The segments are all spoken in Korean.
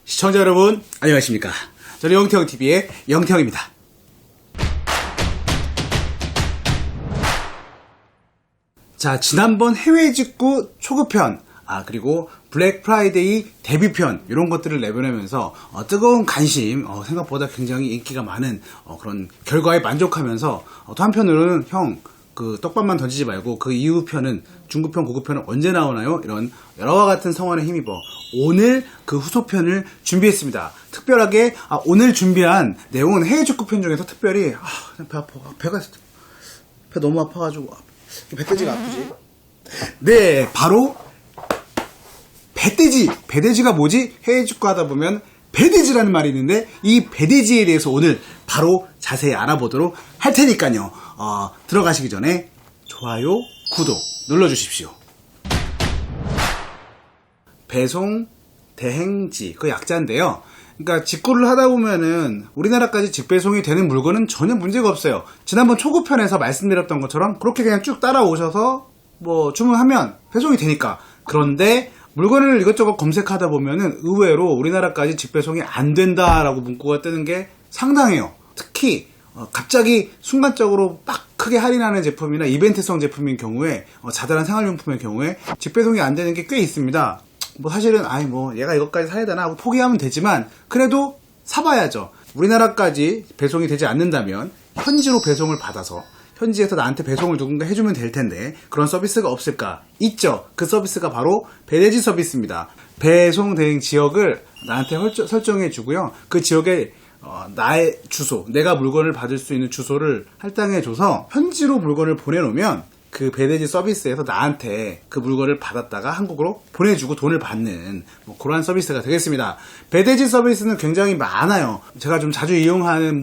시청자 여러분 안녕하십니까. 저는 영태형TV의 영태형입니다. 자, 지난번 해외 직구 초급편 그리고 블랙 프라이데이 데뷔편 이런 것들을 내보내면서 뜨거운 관심, 생각보다 굉장히 인기가 많은 그런 결과에 만족하면서 또 한편으로는 형 그 떡밥만 던지지 말고 그 이후 편은 중급편 고급편은 언제 나오나요? 이런 여러와 같은 성원에 힘입어 오늘 그 후속편을 준비했습니다. 특별하게 오늘 준비한 내용은 해외 축구편 중에서 특별히 그냥 배 아파. 배 너무 아파가지고 배돼지가 아프지. 네, 바로 배돼지가 뭐지? 해외 축구 하다 보면 배돼지라는 말이 있는데 이 배돼지에 대해서 오늘 바로 자세히 알아보도록 할 테니까요. 들어가시기 전에 좋아요, 구독 눌러주십시오. 배송 대행지 그 약자인데요. 그러니까 직구를 하다 보면은 우리나라까지 직배송이 되는 물건은 전혀 문제가 없어요. 지난번 초급편에서 말씀드렸던 것처럼 그렇게 그냥 쭉 따라오셔서 뭐 주문하면 배송이 되니까. 그런데 물건을 이것저것 검색하다 보면은 의외로 우리나라까지 직배송이 안 된다라고 문구가 뜨는 게 상당해요. 특히 갑자기 순간적으로 막 크게 할인하는 제품이나 이벤트성 제품인 경우에 자잘한 생활용품의 경우에 직배송이 안 되는 게 꽤 있습니다. 뭐 사실은 얘가 이것까지 사야 되나 하고 포기하면 되지만 그래도 사봐야죠. 우리나라까지 배송이 되지 않는다면 현지로 배송을 받아서 현지에서 나한테 배송을 누군가 해주면 될 텐데 그런 서비스가 없을까? 있죠. 그 서비스가 바로 배돼지 서비스입니다. 배송 대행 지역을 나한테 설정해 주고요. 그 지역에 나의 주소, 내가 물건을 받을 수 있는 주소를 할당해 줘서 현지로 물건을 보내놓으면 그 배돼지 서비스에서 나한테 그 물건을 받았다가 한국으로 보내주고 돈을 받는 그러한 서비스가 되겠습니다. 배돼지 서비스는 굉장히 많아요. 제가 좀 자주 이용하는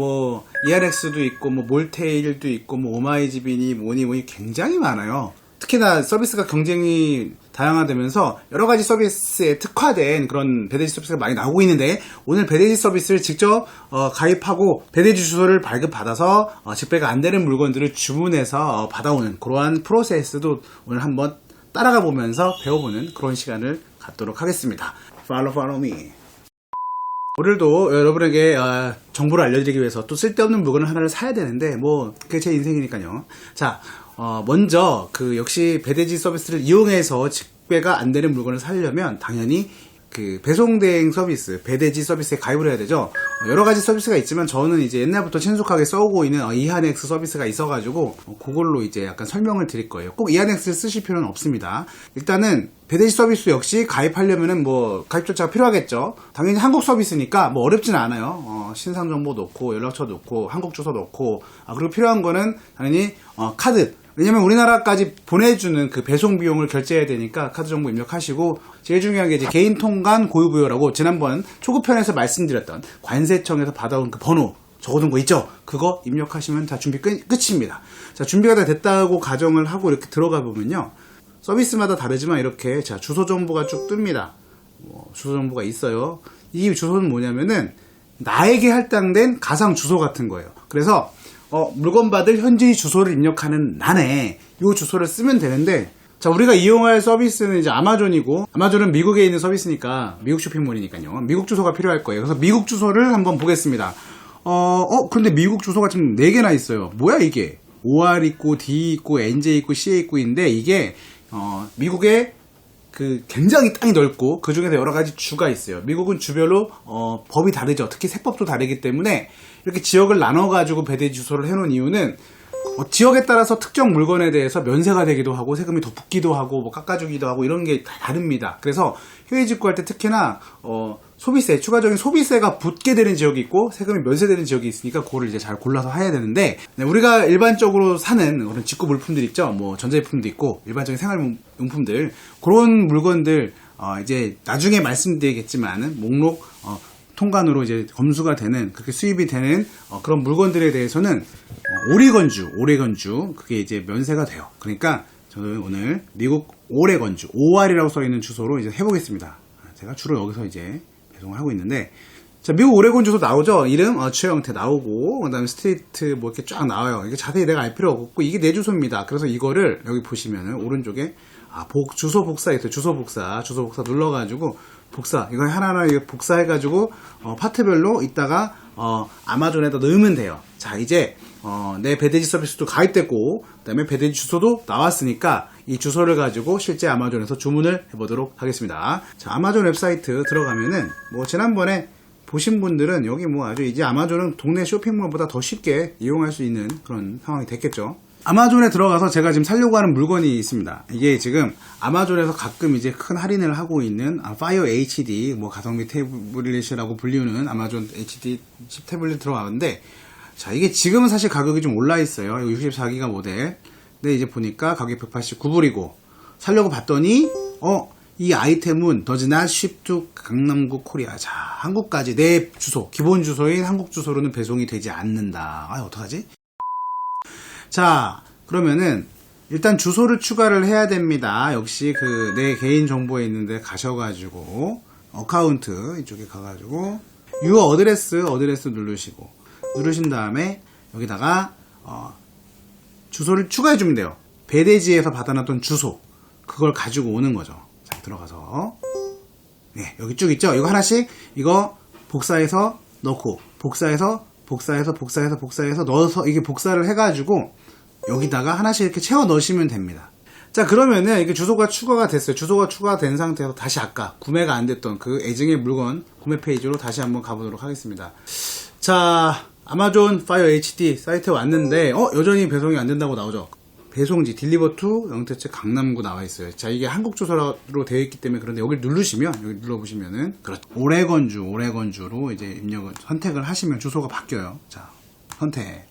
이안엑스도 있고 몰테일도 있고 오마이집이니 뭐니 굉장히 많아요. 특히나 서비스가 경쟁이 다양화되면서 여러 가지 서비스에 특화된 그런 배돼지 서비스가 많이 나오고 있는데 오늘 배돼지 서비스를 직접 가입하고 배돼지 주소를 발급받아서 직배가 안 되는 물건들을 주문해서 받아오는 그러한 프로세스도 오늘 한번 따라가 보면서 배워보는 그런 시간을 갖도록 하겠습니다. Follow me. 오늘도 여러분에게 정보를 알려드리기 위해서 또 쓸데없는 물건을 하나를 사야 되는데 그게 제 인생이니까요. 자, 먼저 역시 배돼지 서비스를 이용해서 직배가 안 되는 물건을 사려면 당연히 그 배송 대행 서비스, 배돼지 서비스에 가입을 해야 되죠. 여러 가지 서비스가 있지만 저는 이제 옛날부터 친숙하게 써오고 있는 이안엑스 서비스가 있어가지고 그걸로 이제 약간 설명을 드릴 거예요. 꼭 이안엑스를 쓰실 필요는 없습니다. 일단은 배돼지 서비스 역시 가입하려면은 가입 절차가 필요하겠죠. 당연히 한국 서비스니까 어렵진 않아요. 신상 정보 넣고 연락처 넣고 한국 주소 넣고 그리고 필요한 거는 당연히 카드. 왜냐면 우리나라까지 보내주는 그 배송 비용을 결제해야 되니까 카드 정보 입력하시고 제일 중요한 게 이제 개인 통관 고유부여라고 지난번 초급편에서 말씀드렸던 관세청에서 받아온 그 번호 적어둔 거 있죠? 그거 입력하시면 다 준비 끝입니다. 자, 준비가 다 됐다고 가정을 하고 이렇게 들어가 보면요. 서비스마다 다르지만 이렇게 주소 정보가 쭉 뜹니다. 주소 정보가 있어요. 이 주소는 뭐냐면은 나에게 할당된 가상 주소 같은 거예요. 그래서 물건 받을 현지 주소를 입력하는 난에 이 주소를 쓰면 되는데 자, 우리가 이용할 서비스는 이제 아마존이고 아마존은 미국에 있는 서비스니까 미국 쇼핑몰이니까요. 미국 주소가 필요할 거예요. 그래서 미국 주소를 한번 보겠습니다. 그런데 미국 주소가 지금 4개나 있어요. 뭐야 이게? OR 있고 D 있고 NJ 있고 CA 있고 있는데 이게 미국의 굉장히 땅이 넓고 그 중에서 여러 가지 주가 있어요. 미국은 주별로 법이 다르죠. 특히 세법도 다르기 때문에 이렇게 지역을 나눠가지고 배돼지 주소를 해놓은 이유는 지역에 따라서 특정 물건에 대해서 면세가 되기도 하고 세금이 더 붙기도 하고 깎아주기도 하고 이런 게 다 다릅니다. 그래서 해외 직구할 때 특히나 소비세, 추가적인 소비세가 붙게 되는 지역이 있고 세금이 면세되는 지역이 있으니까 그거를 이제 잘 골라서 해야 되는데 우리가 일반적으로 사는 그런 직구 물품들 있죠. 전자제품도 있고 일반적인 생활용품들 그런 물건들 이제 나중에 말씀드리겠지만 목록 통관으로 이제 검수가 되는 그렇게 수입이 되는 그런 물건들에 대해서는 오레건주 그게 이제 면세가 돼요. 그러니까 저는 오늘 미국 오레건주 OR이라고 써 있는 주소로 이제 해보겠습니다. 제가 주로 여기서 이제 배송을 하고 있는데 자, 미국 오레곤 주소 나오죠? 이름, 최영태 나오고, 그 다음에 스트리트 이렇게 쫙 나와요. 이게 자세히 내가 알 필요 없고, 이게 내 주소입니다. 그래서 이거를 여기 보시면은 오른쪽에 주소 복사 있어요. 주소 복사 눌러가지고 복사, 이거 하나하나 복사해가지고 파트별로 이따가 아마존에다 넣으면 돼요. 자, 이제 내 배대지 서비스도 가입됐고, 그 다음에 배대지 주소도 나왔으니까 이 주소를 가지고 실제 아마존에서 주문을 해보도록 하겠습니다. 자, 아마존 웹사이트 들어가면은 뭐 지난번에 보신 분들은 여기 뭐 아주 이제 아마존은 동네 쇼핑몰보다 더 쉽게 이용할 수 있는 그런 상황이 됐겠죠. 아마존에 들어가서 제가 지금 사려고 하는 물건이 있습니다. 이게 지금 아마존에서 가끔 이제 큰 할인을 하고 있는 파이어 HD 뭐 가성비 태블릿이라고 불리우는 아마존 HD 태블릿 들어가는데, 자, 이게 지금은 사실 가격이 좀 올라 있어요. 64기가 모델. 근데 이제 보니까 가격이 189불이고 사려고 봤더니 이 아이템은 does not ship to 강남구 코리아. 자, 한국까지 내 주소, 기본 주소인 한국 주소로는 배송이 되지 않는다. 어떡하지? 자, 그러면은 일단 주소를 추가를 해야 됩니다. 역시 내 개인 정보에 있는데 가셔가지고 어카운트 이쪽에 가가지고 유어 어드레스 누르신 다음에 여기다가 주소를 추가해 주면 돼요. 배대지에서 받아놨던 주소, 그걸 가지고 오는 거죠. 자, 들어가서 네, 여기 쭉 있죠. 이거 하나씩 이거 복사해서 넣고 복사해서 넣어서 이게 복사를 해가지고 여기다가 하나씩 이렇게 채워 넣으시면 됩니다. 자, 그러면은 이게 주소가 추가가 됐어요. 주소가 추가된 상태에서 다시 아까 구매가 안 됐던 그 애증의 물건 구매 페이지로 다시 한번 가보도록 하겠습니다. 자, 아마존 파이어 HD 사이트에 왔는데 여전히 배송이 안 된다고 나오죠. 배송지 딜리버 투 영태체 강남구 나와 있어요. 자, 이게 한국 주소로 되어 있기 때문에 그런데 여기를 누르시면, 여기 눌러보시면은 그렇죠. 오레건주로 이제 입력을 선택을 하시면 주소가 바뀌어요. 자, 선택.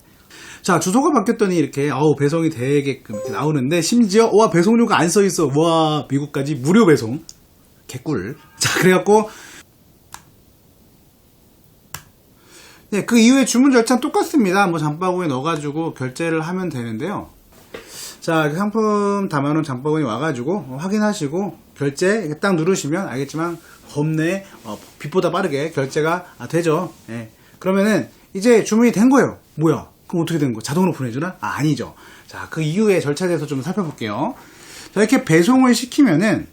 자, 주소가 바뀌었더니 이렇게 배송이 되게끔 이렇게 나오는데, 심지어 배송료가 안 써 있어. 와, 미국까지 무료 배송. 개꿀. 자, 그래갖고 네, 그 이후에 주문 절차는 똑같습니다. 뭐 장바구니에 넣어가지고 결제를 하면 되는데요. 자, 상품 담아놓은 장바구니 와가지고 확인하시고 결제 딱 누르시면 알겠지만 겁내 빛보다 빠르게 결제가 되죠. 예. 그러면은 이제 주문이 된 거예요. 뭐야? 그럼 어떻게 된 거? 자동으로 보내주나? 아니죠. 자, 그 이후에 절차에 대해서 좀 살펴볼게요. 자, 이렇게 배송을 시키면은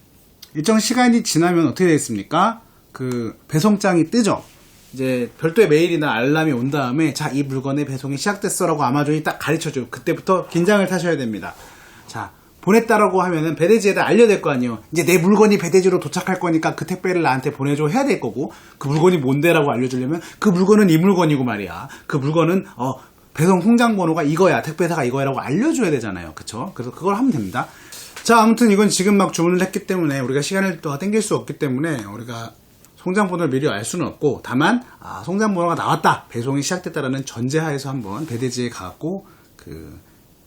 일정 시간이 지나면 어떻게 되겠습니까? 그 배송장이 뜨죠. 이제 별도의 메일이나 알람이 온 다음에 자, 이 물건의 배송이 시작됐어 라고 아마존이 딱 가르쳐줘요. 그때부터 긴장을 타셔야 됩니다. 자, 보냈다라고 하면은 배대지에다 알려야 될 거 아니에요. 이제 내 물건이 배대지로 도착할 거니까 그 택배를 나한테 보내줘 해야 될 거고, 그 물건이 뭔데라고 알려주려면 그 물건은 이 물건이고 말이야. 그 물건은 배송 통장 번호가 이거야, 택배사가 이거야라고 알려줘야 되잖아요. 그쵸? 그래서 그걸 하면 됩니다. 자, 아무튼 이건 지금 막 주문을 했기 때문에 우리가 시간을 또 땡길 수 없기 때문에 우리가 송장 번호를 미리 알 수는 없고, 다만 송장 번호가 나왔다, 배송이 시작됐다라는 전제하에서 한번 배대지에 가갖고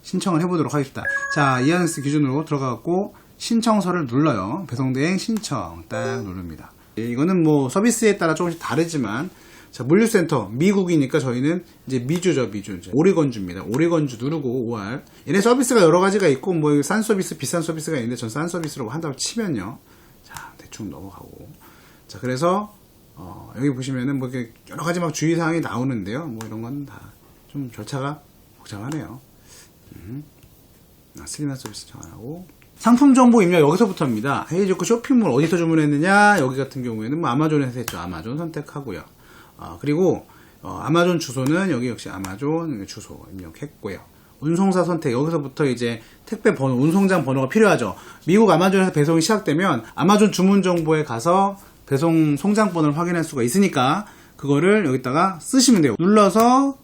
신청을 해보도록 하겠습니다. 자, 이안스 기준으로 들어가갖고 신청서를 눌러요. 배송대행 신청 딱 누릅니다. 이거는 뭐 서비스에 따라 조금씩 다르지만, 자, 물류센터 미국이니까 저희는 이제 미주죠. 이제 오리건주입니다. 오리건주 누르고 5월. 얘네 서비스가 여러 가지가 있고 뭐 싼 서비스, 비싼 서비스가 있는데 전 싼 서비스로 한다고 치면요. 자, 대충 넘어가고. 자, 그래서 여기 보시면은 뭐 이렇게 여러 가지 막 주의사항이 나오는데요. 뭐 이런 건 다 좀 절차가 복잡하네요. 스리나 서비스 정하고 상품 정보 입력 여기서부터입니다. 헤이즈코 쇼핑몰 어디서 주문했느냐, 여기 같은 경우에는 뭐 아마존에서 했죠. 아마존 선택하고요. 그리고 아마존 주소는 여기 역시 아마존 주소 입력했고요. 운송사 선택, 여기서부터 이제 택배 번호, 운송장 번호가 필요하죠. 미국 아마존에서 배송이 시작되면 아마존 주문 정보에 가서 배송 송장 번호를 확인할 수가 있으니까 그거를 여기다가 쓰시면 돼요. 눌러서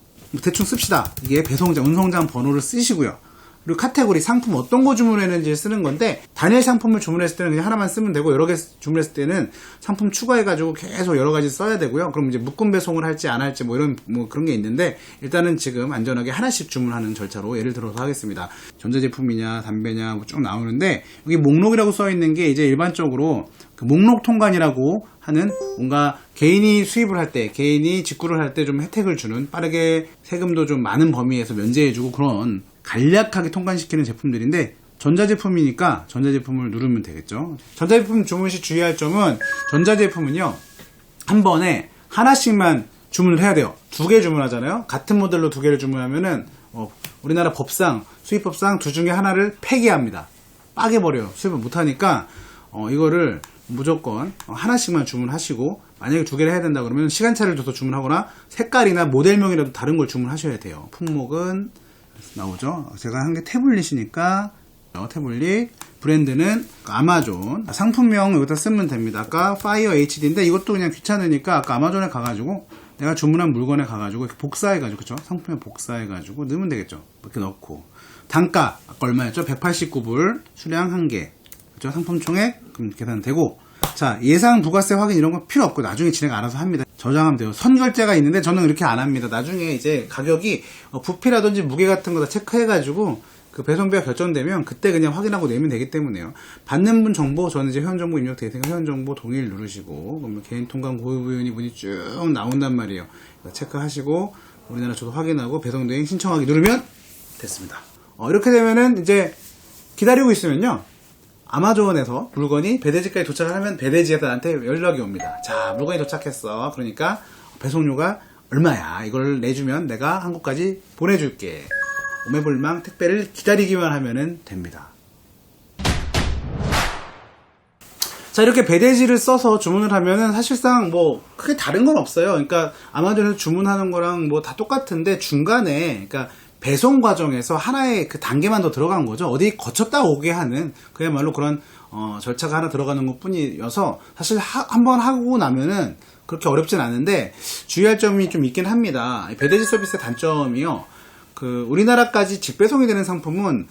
대충 씁시다. 이게 배송장, 운송장 번호를 쓰시고요. 그리고 카테고리, 상품 어떤 거 주문했는지 쓰는 건데, 단일 상품을 주문했을 때는 그냥 하나만 쓰면 되고, 여러 개 주문했을 때는 상품 추가해가지고 계속 여러 가지 써야 되고요. 그럼 이제 묶음 배송을 할지 안 할지 뭐 이런 뭐 그런 게 있는데, 일단은 지금 안전하게 하나씩 주문하는 절차로 예를 들어서 하겠습니다. 전자제품이냐, 담배냐, 뭐 쭉 나오는데, 여기 목록이라고 써 있는 게 이제 일반적으로 그 목록 통관이라고 하는, 뭔가 개인이 수입을 할 때, 개인이 직구를 할 때 좀 혜택을 주는, 빠르게 세금도 좀 많은 범위에서 면제해주고 그런 간략하게 통관시키는 제품들인데, 전자제품이니까 전자제품을 누르면 되겠죠. 전자제품 주문 시 주의할 점은, 전자제품은요 한 번에 하나씩만 주문을 해야 돼요. 2개 주문하잖아요. 같은 모델로 2개를 주문하면은 우리나라 법상, 수입법상 둘 중에 하나를 폐기합니다. 빠개버려요. 수입을 못하니까 이거를 무조건 하나씩만 주문하시고, 만약에 2개를 해야 된다 그러면 시간차를 둬서 주문하거나 색깔이나 모델명이라도 다른 걸 주문하셔야 돼요. 품목은 나오죠. 제가 한 게 태블릿이니까 태블릿, 브랜드는 아마존, 상품명 여기다 쓰면 됩니다. 아까 파이어 HD인데 이것도 그냥 귀찮으니까 아까 아마존에 가가지고 내가 주문한 물건에 가가지고 이렇게 복사해가지고, 그쵸? 상품명 복사해가지고 넣으면 되겠죠. 이렇게 넣고, 단가 아까 얼마였죠? 189불, 수량 1개, 그쵸? 상품 총액 그럼 계산되고, 자, 예상 부가세 확인 이런 거 필요 없고 나중에 진행 알아서 합니다. 저장하면 돼요. 선결제가 있는데 저는 이렇게 안 합니다. 나중에 이제 가격이 부피라든지 무게 같은 거 다 체크해가지고 그 배송비가 결정되면 그때 그냥 확인하고 내면 되기 때문에요. 받는 분 정보, 저는 이제 회원정보 입력되어 있으니까 회원정보 동일 누르시고, 그러면 개인 통관 고유부연이 분이 쭉 나온단 말이에요. 체크하시고 우리나라 저도 확인하고 배송대행 신청하기 누르면 됐습니다. 이렇게 되면은 이제 기다리고 있으면요, 아마존에서 물건이 배대지까지 도착을 하면 배대지에서 나한테 연락이 옵니다. 자, 물건이 도착했어. 그러니까 배송료가 얼마야, 이걸 내주면 내가 한국까지 보내줄게. 오매불망 택배를 기다리기만 하면 됩니다. 자, 이렇게 배대지를 써서 주문을 하면은 사실상 뭐 크게 다른 건 없어요. 그러니까 아마존에서 주문하는 거랑 뭐 다 똑같은데 중간에, 그러니까 배송 과정에서 하나의 그 단계만 더 들어간 거죠. 어디 거쳤다 오게 하는, 그야말로 그런 절차가 하나 들어가는 것 뿐이어서 사실 한번 하고 나면은 그렇게 어렵진 않은데, 주의할 점이 좀 있긴 합니다. 배대지 서비스의 단점이요, 우리나라까지 직배송이 되는 상품은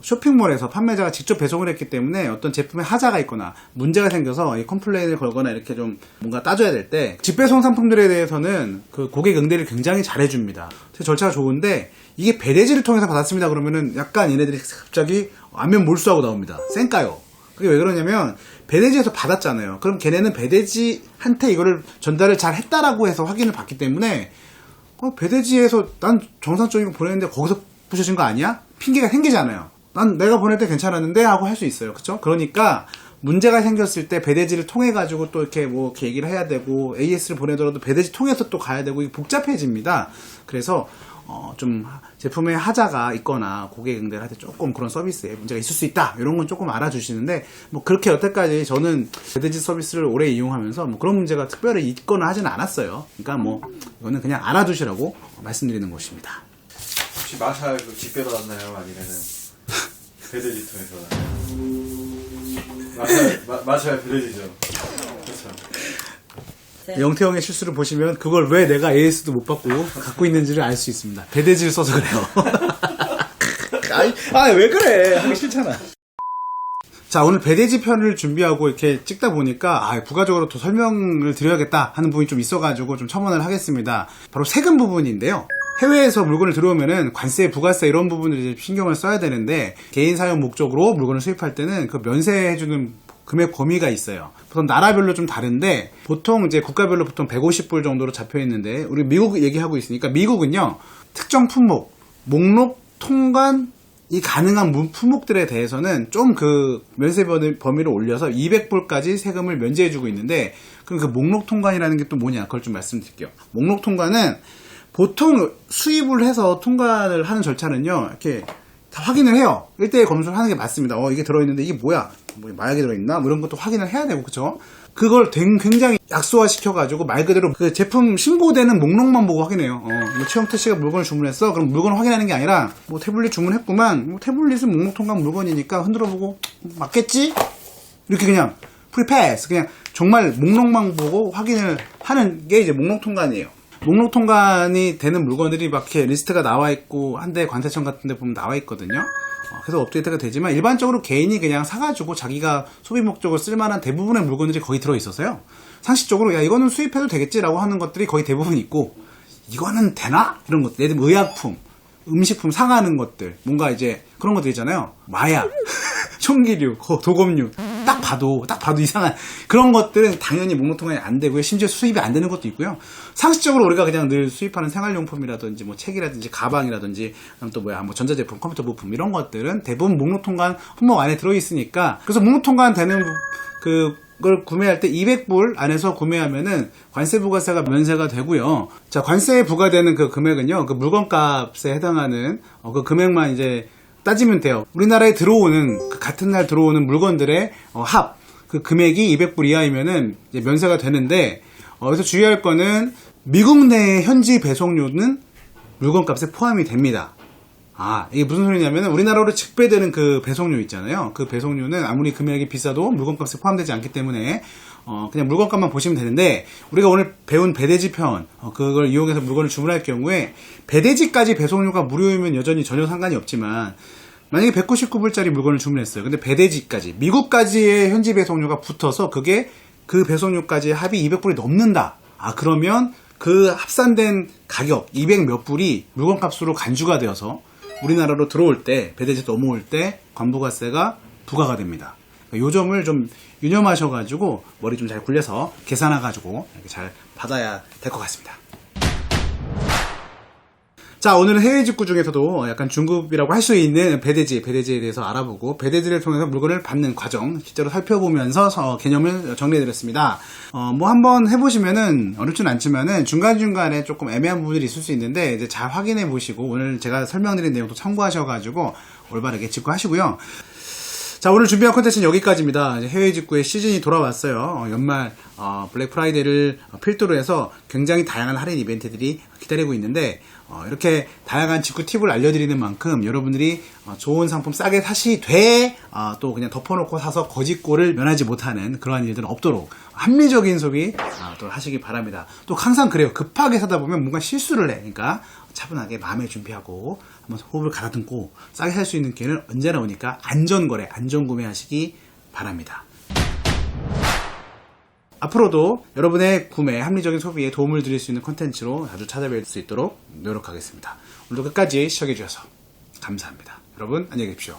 쇼핑몰에서 판매자가 직접 배송을 했기 때문에 어떤 제품에 하자가 있거나 문제가 생겨서 컴플레인을 걸거나 이렇게 좀 뭔가 따져야 될 때, 직배송 상품들에 대해서는 그 고객 응대를 굉장히 잘해줍니다. 절차가 좋은데, 이게 배대지를 통해서 받았습니다 그러면은 약간 얘네들이 갑자기 안면 몰수하고 나옵니다. 쌩까요. 그게 왜 그러냐면 배대지에서 받았잖아요. 그럼 걔네는 배대지한테 이거를 전달을 잘 했다라고 해서 확인을 받기 때문에, 배대지에서 난 정상적인 거 보냈는데 거기서 부셔진 거 아니야? 핑계가 생기잖아요. 난 내가 보낼 때 괜찮았는데 하고 할 수 있어요. 그쵸? 그러니까 문제가 생겼을 때 배대지를 통해 가지고 또 이렇게 뭐 이렇게 얘기를 해야 되고, AS를 보내더라도 배대지 통해서 또 가야 되고, 이게 복잡해집니다. 그래서 좀 제품에 하자가 있거나 고객 응대를 할 때 조금 그런 서비스에 문제가 있을 수 있다, 이런 건 조금 알아주시는데, 뭐 그렇게 여태까지 저는 배대지 서비스를 오래 이용하면서 뭐 그런 문제가 특별히 있거나 하지는 않았어요. 그러니까 뭐 이거는 그냥 알아두시라고 말씀드리는 것입니다. 혹시 마샬 직배 받았나요? 아니면은 배대지 통해서 받았나요? 마샬 배대지죠. 그렇죠. 영태형의 실수를 보시면 그걸 왜 내가 AS도 못 받고 갖고 있는지를 알 수 있습니다. 배대지를 써서 그래요. 왜 그래. 하기 싫잖아. 자, 오늘 배대지 편을 준비하고 이렇게 찍다 보니까 부가적으로 더 설명을 드려야겠다 하는 부분이 좀 있어가지고 좀 첨언을 하겠습니다. 바로 세금 부분인데요. 해외에서 물건을 들어오면은 관세, 부가세 이런 부분을 이제 신경을 써야 되는데, 개인 사용 목적으로 물건을 수입할 때는 그 면세해주는 금액 범위가 있어요. 보통 나라별로 좀 다른데, 보통 이제 국가별로 보통 150불 정도로 잡혀 있는데, 우리 미국 얘기하고 있으니까, 미국은요, 특정 품목, 목록 통관이 가능한 품목들에 대해서는 좀 그 면세 범위를 올려서 200불까지 세금을 면제해주고 있는데, 그럼 그 목록 통관이라는 게 또 뭐냐, 그걸 좀 말씀드릴게요. 목록 통관은 보통 수입을 해서 통관을 하는 절차는요, 이렇게 다 확인을 해요. 1대1 검수를 하는 게 맞습니다. 이게 들어있는데 이게 뭐야? 뭐 마약이 들어있나? 뭐 이런 것도 확인을 해야 되고, 그쵸? 그걸 굉장히 약소화 시켜가지고 말 그대로 그 제품 신고되는 목록만 보고 확인해요. 뭐 최영태 씨가 물건을 주문했어? 그럼 물건을 확인하는 게 아니라, 뭐 태블릿 주문했구만. 뭐 태블릿은 목록 통관 물건이니까 흔들어보고, 맞겠지? 이렇게 그냥 프리패스, 그냥 정말 목록만 보고 확인을 하는 게 이제 목록 통관이에요. 목록 통관이 되는 물건들이 막 이렇게 리스트가 나와 있고, 한데 관세청 같은 데 보면 나와 있거든요. 그래서 업데이트가 되지만, 일반적으로 개인이 그냥 사가지고 자기가 소비 목적으로 쓸만한 대부분의 물건들이 거의 들어있어서요, 상식적으로 야 이거는 수입해도 되겠지라고 하는 것들이 거의 대부분 있고, 이거는 되나? 이런 것들, 예를 들면 의약품, 음식품 사가는 것들, 뭔가 이제 그런 것들 있잖아요. 마약, 총기류, 도검류, 딱 봐도 이상한 그런 것들은 당연히 목록 통관이 안 되고요. 심지어 수입이 안 되는 것도 있고요. 상식적으로 우리가 그냥 늘 수입하는 생활용품이라든지 뭐 책이라든지 가방이라든지, 또 뭐 전자제품, 컴퓨터 부품 이런 것들은 대부분 목록 통관 품목 안에 들어 있으니까, 그래서 목록 통관 되는 그걸 구매할 때 200불 안에서 구매하면은 관세 부가세가 면세가 되고요. 자, 관세에 부과되는 그 금액은요, 그 물건값에 해당하는 그 금액만 이제 따지면 돼요. 우리나라에 들어오는 그 같은 날 들어오는 물건들의 그 금액이 200불 이하이면은 이제 면세가 되는데, 여기서 주의할 거는 미국 내의 현지 배송료는 물건값에 포함이 됩니다. 이게 무슨 소리냐면 우리나라로 직배되는 그 배송료 있잖아요. 그 배송료는 아무리 금액이 비싸도 물건값에 포함되지 않기 때문에 그냥 물건값만 보시면 되는데, 우리가 오늘 배운 배대지 편, 그걸 이용해서 물건을 주문할 경우에 배대지까지 배송료가 무료이면 여전히 전혀 상관이 없지만, 만약에 199불짜리 물건을 주문했어요. 근데 배대지까지, 미국까지의 현지 배송료가 붙어서 그게 그 배송료까지 합이 200불이 넘는다. 그러면 그 합산된 가격 200 몇 불이 물건값으로 간주가 되어서 우리나라로 들어올 때, 배대지 넘어올 때 관부가세가 부과가 됩니다. 요 점을 좀 유념하셔가지고 머리 좀 잘 굴려서 계산해가지고 이렇게 잘 받아야 될 것 같습니다. 자, 오늘은 해외 직구 중에서도 약간 중급이라고 할 수 있는 배대지에 대해서 알아보고, 배대지를 통해서 물건을 받는 과정 실제로 살펴보면서 개념을 정리해드렸습니다. 뭐 한번 해보시면은 어렵진 않지만은 중간중간에 조금 애매한 부분들이 있을 수 있는데, 이제 잘 확인해 보시고 오늘 제가 설명드린 내용도 참고하셔가지고 올바르게 직구하시고요. 자, 오늘 준비한 콘텐츠는 여기까지입니다. 이제 해외 직구의 시즌이 돌아왔어요. 연말 블랙 프라이데이를 필두로 해서 굉장히 다양한 할인 이벤트들이 기다리고 있는데, 이렇게 다양한 직구 팁을 알려드리는 만큼 여러분들이 좋은 상품 싸게 사시되 또 그냥 덮어놓고 사서 거짓골을 면하지 못하는 그러한 일들은 없도록 합리적인 소비 또 하시기 바랍니다. 또 항상 그래요. 급하게 사다 보면 뭔가 실수를 해. 그러니까 차분하게 마음의 준비하고 한번 호흡을 가다듬고 싸게 살 수 있는 기회는 언제나 오니까 안전거래, 안전구매하시기 바랍니다. 앞으로도 여러분의 구매, 합리적인 소비에 도움을 드릴 수 있는 콘텐츠로 자주 찾아뵐 수 있도록 노력하겠습니다. 오늘도 끝까지 시청해주셔서 감사합니다. 여러분 안녕히 계십시오.